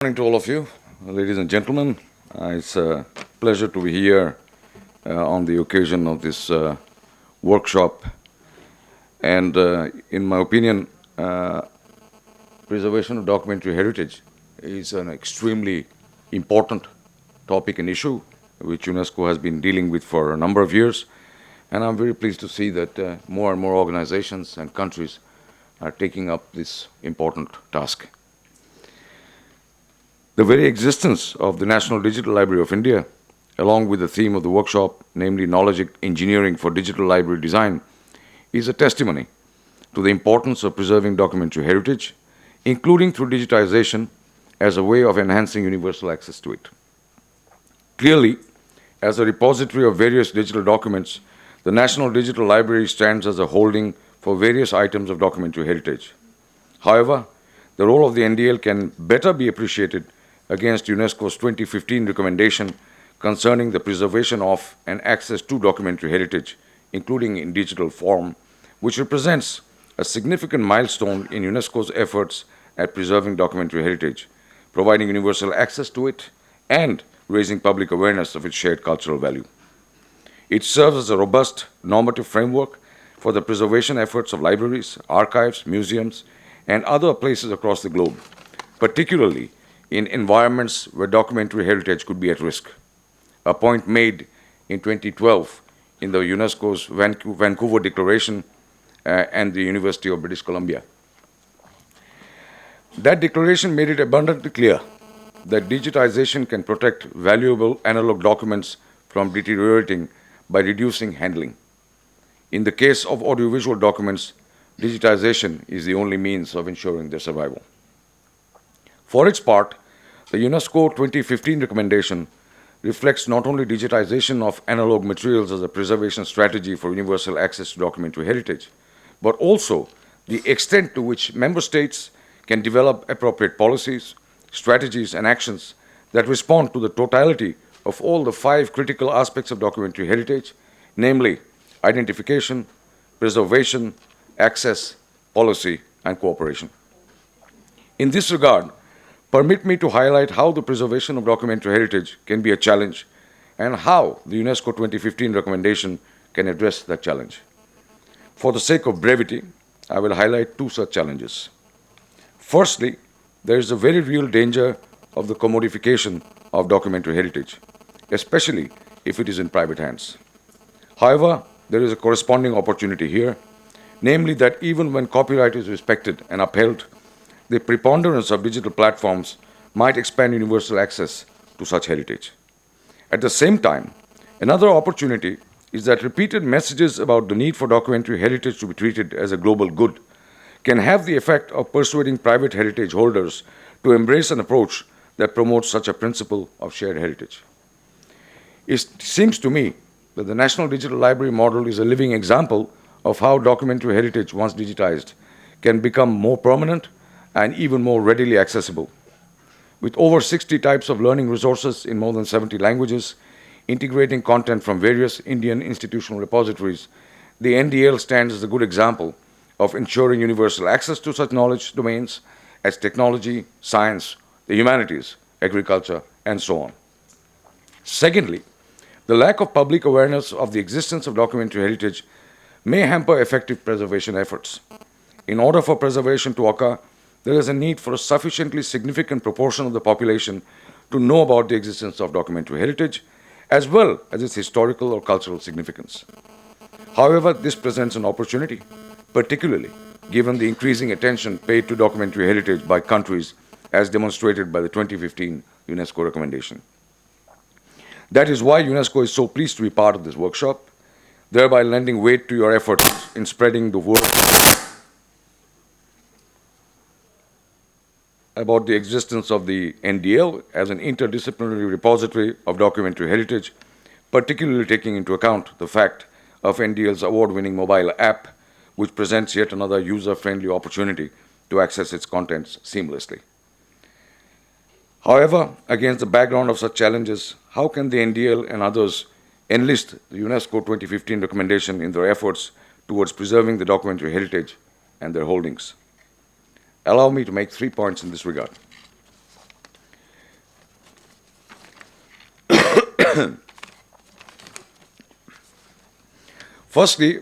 Good morning to all of you, ladies and gentlemen. It's a pleasure to be here on the occasion of this workshop. And in my opinion, preservation of documentary heritage is an extremely important topic and issue which UNESCO has been dealing with for a number of years. And I'm very pleased to see that more and more organizations and countries are taking up this important task. The very existence of the National Digital Library of India, along with the theme of the workshop, namely Knowledge Engineering for Digital Library Design, is a testimony to the importance of preserving documentary heritage, including through digitization as a way of enhancing universal access to it. Clearly, as a repository of various digital documents, the National Digital Library stands as a holding for various items of documentary heritage. However, the role of the NDL can better be appreciated against UNESCO's 2015 recommendation concerning the preservation of and access to documentary heritage, including in digital form, which represents a significant milestone in UNESCO's efforts at preserving documentary heritage, providing universal access to it, and raising public awareness of its shared cultural value. It serves as a robust normative framework for the preservation efforts of libraries, archives, museums, and other places across the globe, particularly in environments where documentary heritage could be at risk, a point made in 2012 in the UNESCO's Vancouver Declaration and the University of British Columbia. That declaration made it abundantly clear that digitization can protect valuable analog documents from deteriorating by reducing handling. In the case of audiovisual documents, digitization is the only means of ensuring their survival. For its part, the UNESCO 2015 recommendation reflects not only digitization of analog materials as a preservation strategy for universal access to documentary heritage, but also the extent to which member states can develop appropriate policies, strategies, and actions that respond to the totality of all the 5 critical aspects of documentary heritage, namely identification, preservation, access, policy, and cooperation. In this regard, permit me to highlight how the preservation of documentary heritage can be a challenge and how the UNESCO 2015 recommendation can address that challenge. For the sake of brevity, I will highlight 2 such challenges. Firstly, there is a very real danger of the commodification of documentary heritage, especially if it is in private hands. However, there is a corresponding opportunity here, namely that even when copyright is respected and upheld, the preponderance of digital platforms might expand universal access to such heritage. At the same time, another opportunity is that repeated messages about the need for documentary heritage to be treated as a global good can have the effect of persuading private heritage holders to embrace an approach that promotes such a principle of shared heritage. It seems to me that the National Digital Library model is a living example of how documentary heritage, once digitized, can become more permanent and even more readily accessible. With over 60 types of learning resources in more than 70 languages, integrating content from various Indian institutional repositories, the NDL stands as a good example of ensuring universal access to such knowledge domains as technology, science, the humanities, agriculture, and so on. Secondly, the lack of public awareness of the existence of documentary heritage may hamper effective preservation efforts. In order for preservation to occur, there is a need for a sufficiently significant proportion of the population to know about the existence of documentary heritage, as well as its historical or cultural significance. However, this presents an opportunity, particularly given the increasing attention paid to documentary heritage by countries as demonstrated by the 2015 UNESCO recommendation. That is why UNESCO is so pleased to be part of this workshop, thereby lending weight to your efforts in spreading the word about the existence of the NDL as an interdisciplinary repository of documentary heritage, particularly taking into account the fact of NDL's award-winning mobile app, which presents yet another user-friendly opportunity to access its contents seamlessly. However, against the background of such challenges, how can the NDL and others enlist the UNESCO 2015 recommendation in their efforts towards preserving the documentary heritage and their holdings? Allow me to make 3 points in this regard. Firstly,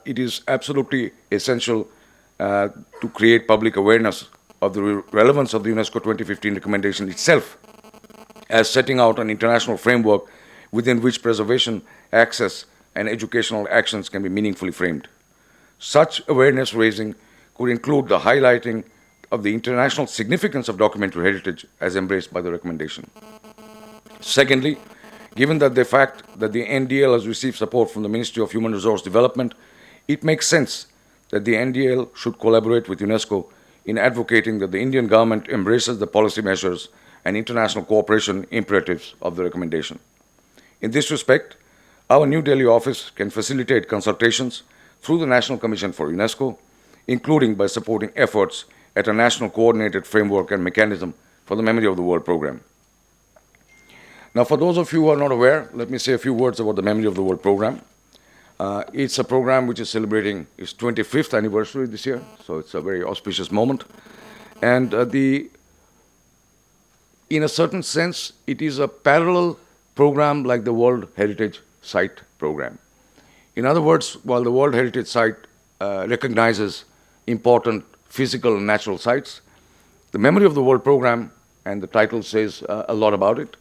it is absolutely essential to create public awareness of the relevance of the UNESCO 2015 recommendation itself, as setting out an international framework within which preservation, access, and educational actions can be meaningfully framed. Such awareness raising could include the highlighting of the international significance of documentary heritage as embraced by the recommendation. Secondly, given that the fact that the NDL has received support from the Ministry of Human Resource Development, it makes sense that the NDL should collaborate with UNESCO in advocating that the Indian government embraces the policy measures and international cooperation imperatives of the recommendation. In this respect, our New Delhi office can facilitate consultations through the National Commission for UNESCO, including by supporting efforts at a national coordinated framework and mechanism for the Memory of the World program. Now, for those of you who are not aware, let me say a few words about the Memory of the World program. It's a program which is celebrating its 25th anniversary this year, so it's a very auspicious moment. And in a certain sense, it is a parallel program like the World Heritage Site program. In other words, while the World Heritage Site recognizes important physical and natural sites, the Memory of the World program, and the title says a lot about it,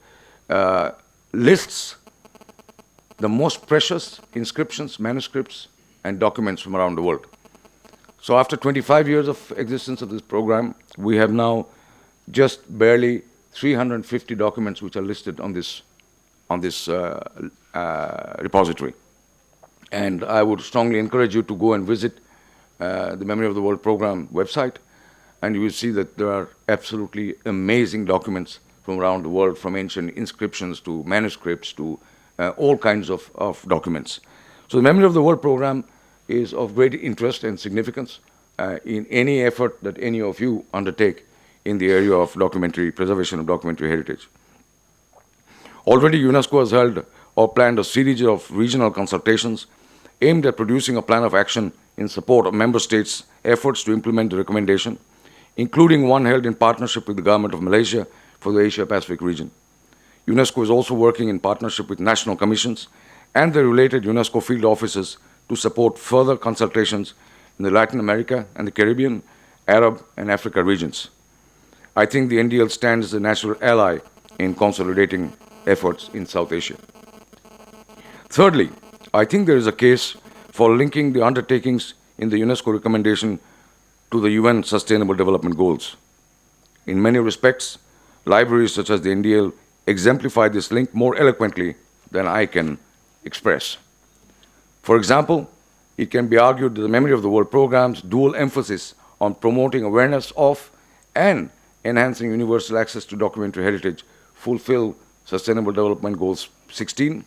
lists the most precious inscriptions, manuscripts, and documents from around the world. So after 25 years of existence of this program, we have now just barely 350 documents which are listed on this repository. And I would strongly encourage you to go and visit the Memory of the World program website, and you will see that there are absolutely amazing documents from around the world, from ancient inscriptions to manuscripts to all kinds of documents. So the Memory of the World program is of great interest and significance in any effort that any of you undertake in the area of documentary preservation of documentary heritage. Already UNESCO has held or planned a series of regional consultations aimed at producing a plan of action in support of member states' efforts to implement the recommendation, including one held in partnership with the government of Malaysia for the Asia-Pacific region. UNESCO is also working in partnership with national commissions and the related UNESCO field offices to support further consultations in the Latin America and the Caribbean, Arab and Africa regions. I think the NDL stands as a natural ally in consolidating efforts in South Asia. Thirdly, I think there is a case for linking the undertakings in the UNESCO recommendation to the UN Sustainable Development Goals. In many respects, libraries such as the NDL exemplify this link more eloquently than I can express. For example, it can be argued that the Memory of the World program's dual emphasis on promoting awareness of and enhancing universal access to documentary heritage fulfill Sustainable Development Goals 16,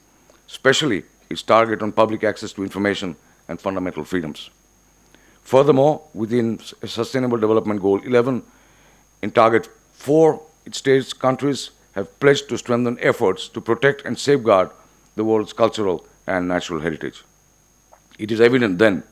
especially its target on public access to information and fundamental freedoms. Furthermore, within Sustainable Development Goal 11, in Target 4, it states countries have pledged to strengthen efforts to protect and safeguard the world's cultural and natural heritage. It is evident then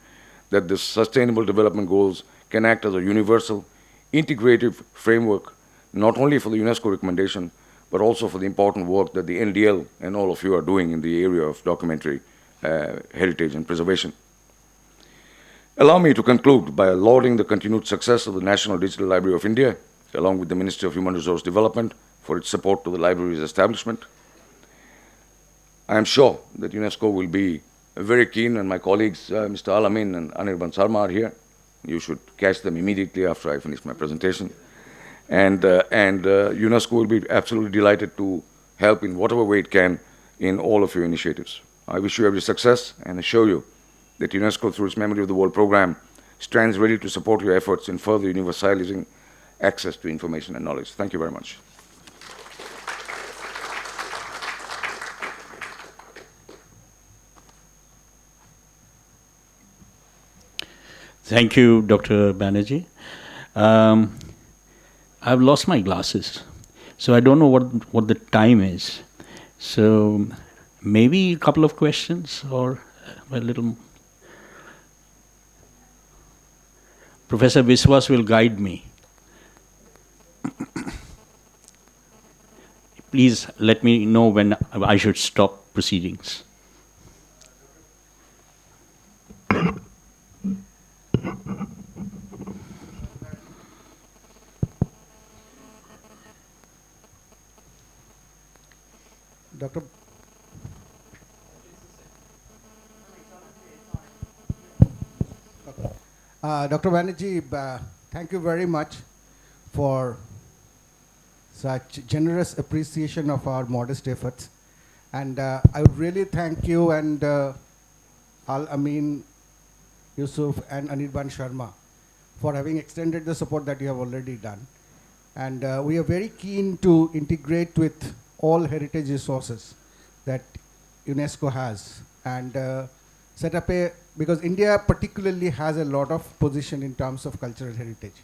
that the Sustainable Development Goals can act as a universal, integrative framework, not only for the UNESCO recommendation, but also for the important work that the NDL and all of you are doing in the area of documentary heritage and preservation. Allow me to conclude by lauding the continued success of the National Digital Library of India, along with the Ministry of Human Resource Development, for its support to the library's establishment. I am sure that UNESCO will be very keen, and my colleagues, Mr. Alamin and Anirban Sarma, are here. You should catch them immediately after I finish my presentation. And UNESCO will be absolutely delighted to help in whatever way it can in all of your initiatives. I wish you every success and assure you that UNESCO, through its Memory of the World program, stands ready to support your efforts in further universalizing access to information and knowledge. Thank you very much. Thank you, Dr. Banerjee. I've lost my glasses, so I don't know what the time is. So maybe a couple of questions or a little. Professor Viswas will guide me. please let me know when I should stop proceedings. Dr. Dr. Banerjee, thank you very much for such generous appreciation of our modest efforts. And I would really thank you and Al Amin, Yusuf, and Anirban Sharma for having extended the support that you have already done. And we are very keen to integrate with all heritage resources that UNESCO has and set up because India particularly has a lot of position in terms of cultural heritage.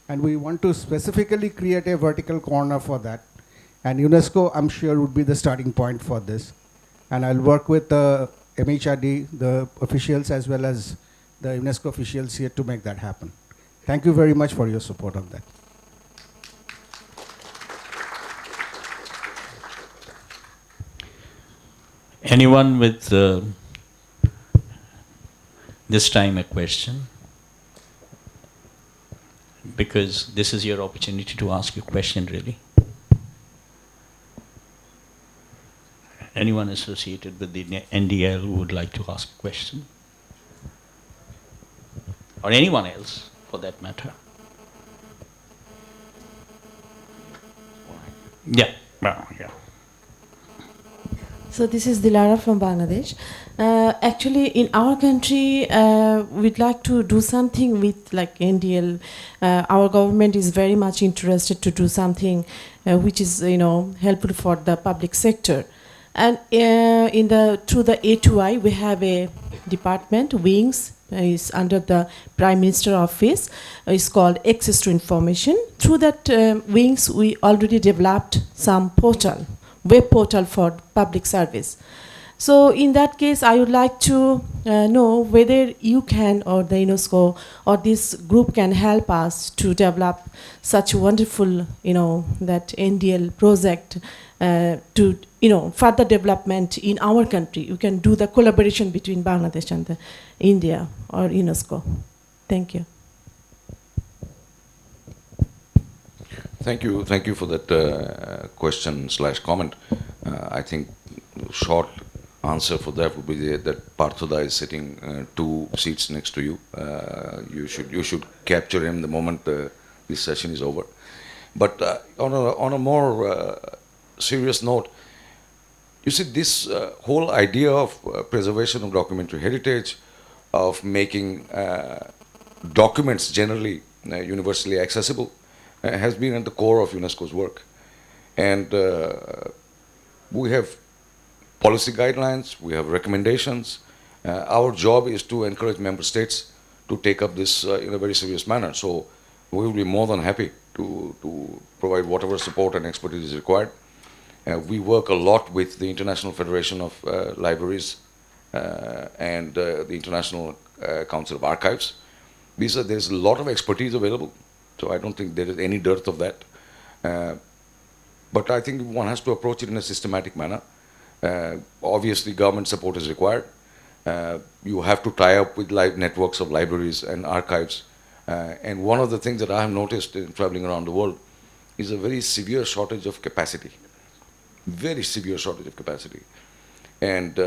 And we want to specifically create a vertical corner for that. And UNESCO, I'm sure, would be the starting point for this. And I'll work with the MHRD, the officials, as well as the UNESCO officials here to make that happen. Thank you very much for your support on that. Anyone with this time a question? Because this is your opportunity to ask a question, really. Anyone associated with the NDL who would like to ask a question? Or anyone else, for that matter? Yeah. Yeah. So this is Dilara from Bangladesh. Actually, in our country, we'd like to do something with like NDL. Our government is very much interested to do something which is, helpful for the public sector. And through the A2I, we have a department, wings, is under the Prime Minister office. It's called Access to Information. Through that wings, we already developed some portal, web portal for public service. So in that case, I would like to know whether you can, or the UNESCO, or this group can help us to develop such wonderful, that NDL project to, further development in our country. You can do the collaboration between Bangladesh and the India or UNESCO. Thank you. Thank you for that question/comment. I think short answer for that would be that Parthoda is sitting 2 seats next to you. You should capture him the moment this session is over. But on a more serious note, you see, this whole idea of preservation of documentary heritage, of making documents generally universally accessible, has been at the core of UNESCO's work. And we have policy guidelines, we have recommendations. Our job is to encourage member states to take up this in a very serious manner. So we will be more than happy to provide whatever support and expertise is required. We work a lot with the International Federation of Libraries and the International Council of Archives. There's a lot of expertise available, so I don't think there is any dearth of that. But I think one has to approach it in a systematic manner. Obviously, government support is required. You have to tie up with networks of libraries and archives. And one of the things that I have noticed in traveling around the world is a very severe shortage of capacity. Very severe shortage of capacity. And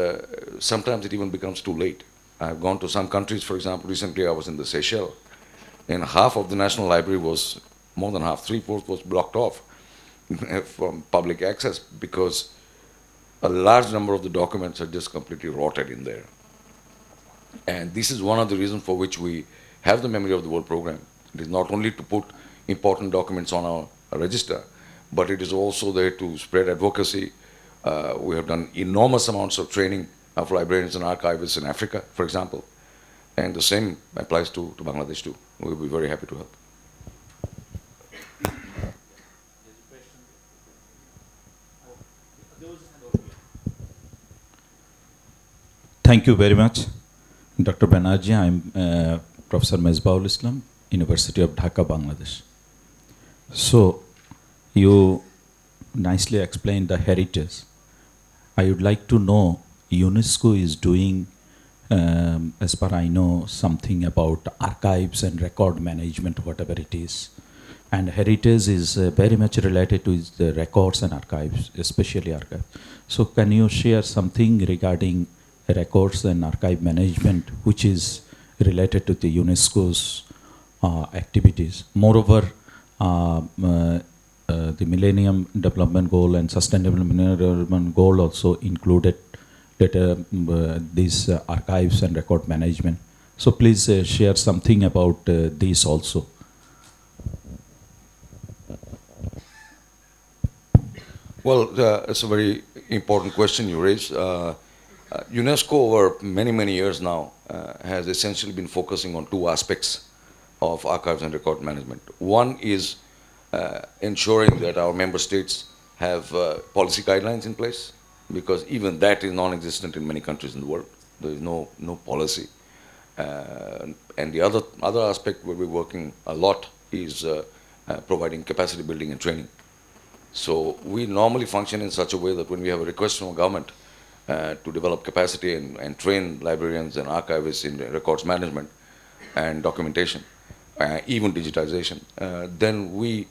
sometimes it even becomes too late. I've gone to some countries, for example, recently I was in the Seychelles, and half of the National Library was, more than half, 3/4 was blocked off from public access because a large number of the documents are just completely rotted in there. And this is one of the reasons for which we have the Memory of the World program. It is not only to put important documents on our register, but it is also there to spread advocacy. We have done enormous amounts of training of librarians and archivists in Africa, for example. And the same applies to Bangladesh too. We'll be very happy to help. Thank you very much, Dr. Bannerjee. I'm Professor Mesbaul Islam, University of Dhaka, Bangladesh. So, you nicely explained the heritage. I would like to know UNESCO is doing, as far I know, something about archives and record management, whatever it is. And heritage is very much related to the records and archives, especially archives. So can you share something regarding records and archive management, which is related to the UNESCO's activities? Moreover, the Millennium Development Goal and Sustainable Millennium Development Goal also included these archives and record management. So please share something about these also. Well, it's a very important question you raise. UNESCO over many, many years now has essentially been focusing on two aspects of archives and record management. One is ensuring that our member states have policy guidelines in place, because even that is non-existent in many countries in the world. There is no policy. And the other aspect where we're working a lot is providing capacity building and training. So we normally function in such a way that when we have a request from a government to develop capacity and train librarians and archivists in records management and documentation, even digitization, then we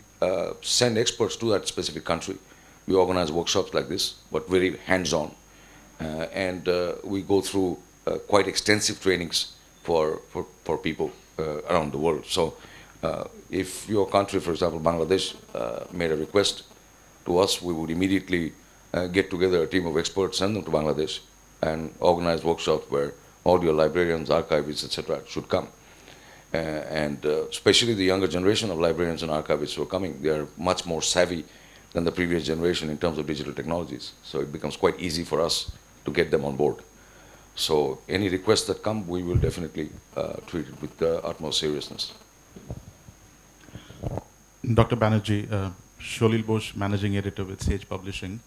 send experts to that specific country. We organize workshops like this, but very hands-on. And we go through quite extensive trainings for people around the world. So if your country, for example, Bangladesh, made a request to us, we would immediately get together a team of experts, send them to Bangladesh, and organize workshops where all your librarians, archivists, etc. should come. And especially the younger generation of librarians and archivists who are coming, they are much more savvy than the previous generation in terms of digital technologies. So it becomes quite easy for us to get them on board. So any requests that come, we will definitely treat it with the utmost seriousness. Dr. Bannerjee, Sholil Bosch, Managing Editor with Sage Publishing.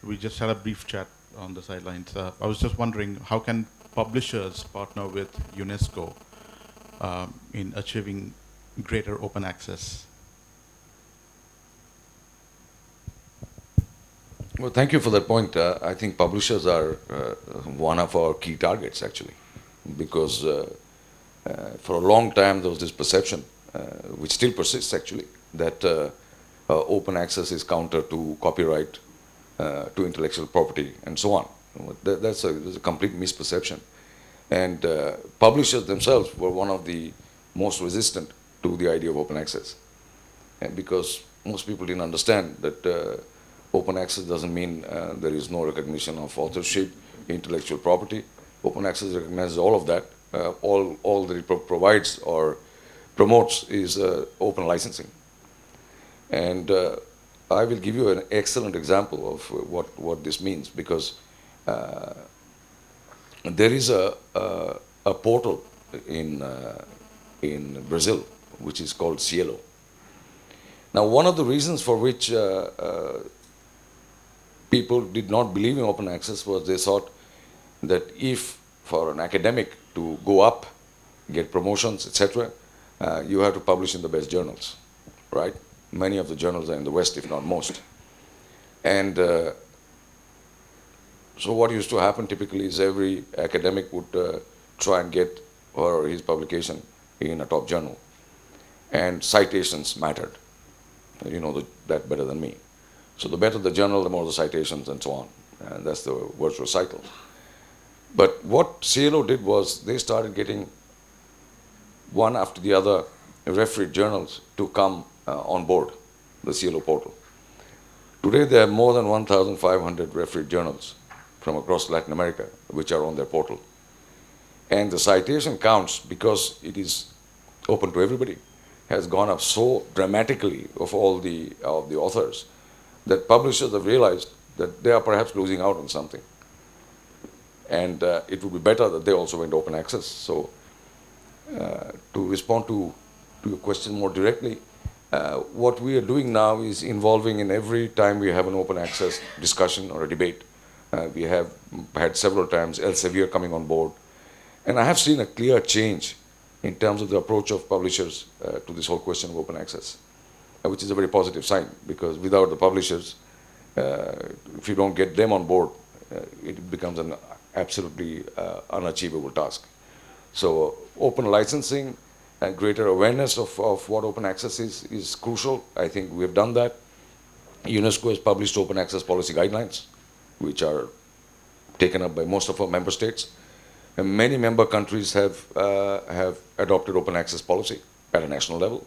We just had a brief chat on the sidelines. I was just wondering, how can publishers partner with UNESCO in achieving greater open access? Well, thank you for that point. I think publishers are one of our key targets, actually, because for a long time there was this perception, which still persists, actually, that open access is counter to copyright, to intellectual property, and so on. That's a complete misperception. And publishers themselves were one of the most resistant to the idea of open access, and because most people didn't understand that open access doesn't mean there is no recognition of authorship, intellectual property. Open access recognizes all of that. All that it provides or promotes is open licensing. And I will give you an excellent example of what this means, because there is a portal in Brazil which is called Cielo. Now, one of the reasons for which people did not believe in open access was they thought that if for an academic to go up, get promotions, etc., you have to publish in the best journals, right? Many of the journals are in the West, if not most. And so what used to happen typically is every academic would try and get her or his publication in a top journal. And citations mattered. You know that better than me. So the better the journal, the more the citations, and so on. And that's the virtuous cycle. But what Cielo did was they started getting one after the other refereed journals to come on board the Cielo portal. Today there are more than 1,500 refereed journals from across Latin America which are on their portal. And the citation counts, because it is open to everybody, has gone up so dramatically of all the authors that publishers have realized that they are perhaps losing out on something. And it would be better that they also went open access. So to respond to your question more directly, what we are doing now is involving in every time we have an open access discussion or a debate. We have had several times Elsevier coming on board. And I have seen a clear change in terms of the approach of publishers to this whole question of open access, which is a very positive sign, because without the publishers, if you don't get them on board, it becomes an absolutely unachievable task. So open licensing and greater awareness of what open access is crucial. I think we have done that. UNESCO has published open access policy guidelines, which are taken up by most of our member states. And many member countries have adopted open access policy at a national level,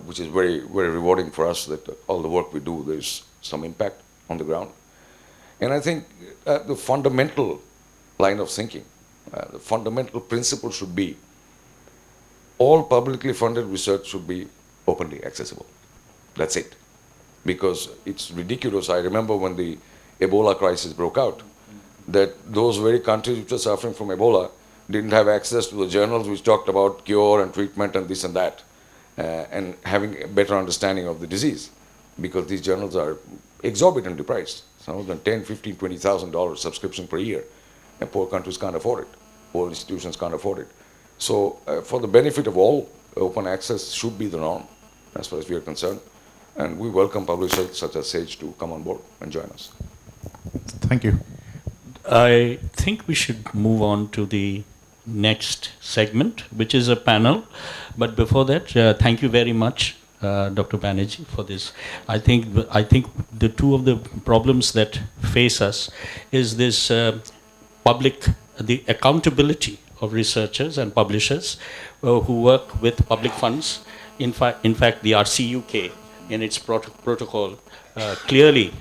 which is very, very rewarding for us that all the work we do, there's some impact on the ground. And I think the fundamental line of thinking, the fundamental principle should be all publicly funded research should be openly accessible. That's it. Because it's ridiculous. I remember when the Ebola crisis broke out, that those very countries which are suffering from Ebola didn't have access to the journals which talked about cure and treatment and this and that, and having a better understanding of the disease, because these journals are exorbitantly priced. Some of them $10,000, $15,000, $20,000 subscription per year, and poor countries can't afford it. Poor institutions can't afford it. So for the benefit of all, open access should be the norm, as far as we are concerned. And we welcome publishers such as Sage to come on board and join us. Thank you. I think we should move on to the next segment, which is a panel. But before that, thank you very much, Dr. Bannerjee, for this. I think the two of the problems that face us is this the accountability of researchers and publishers who work with public funds. In fact, the RCUK in its protocol clearly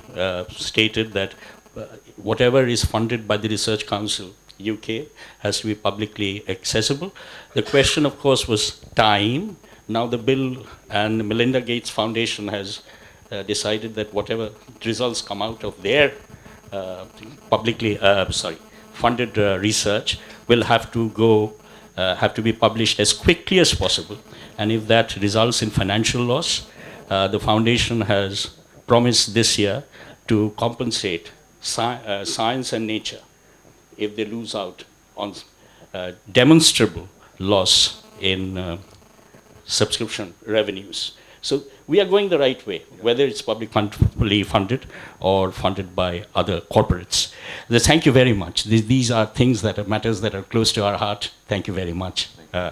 stated that whatever is funded by the Research Council UK has to be publicly accessible. The question, of course, was time. Now the Bill and Melinda Gates Foundation has decided that whatever results come out of their funded research will have to be published as quickly as possible. And if that results in financial loss, the foundation has promised this year to compensate science and nature if they lose out on demonstrable loss in subscription revenues. So we are going the right way, whether it's publicly funded or funded by other corporates. Thank you very much. These are things matters that are close to our heart. Thank you very much.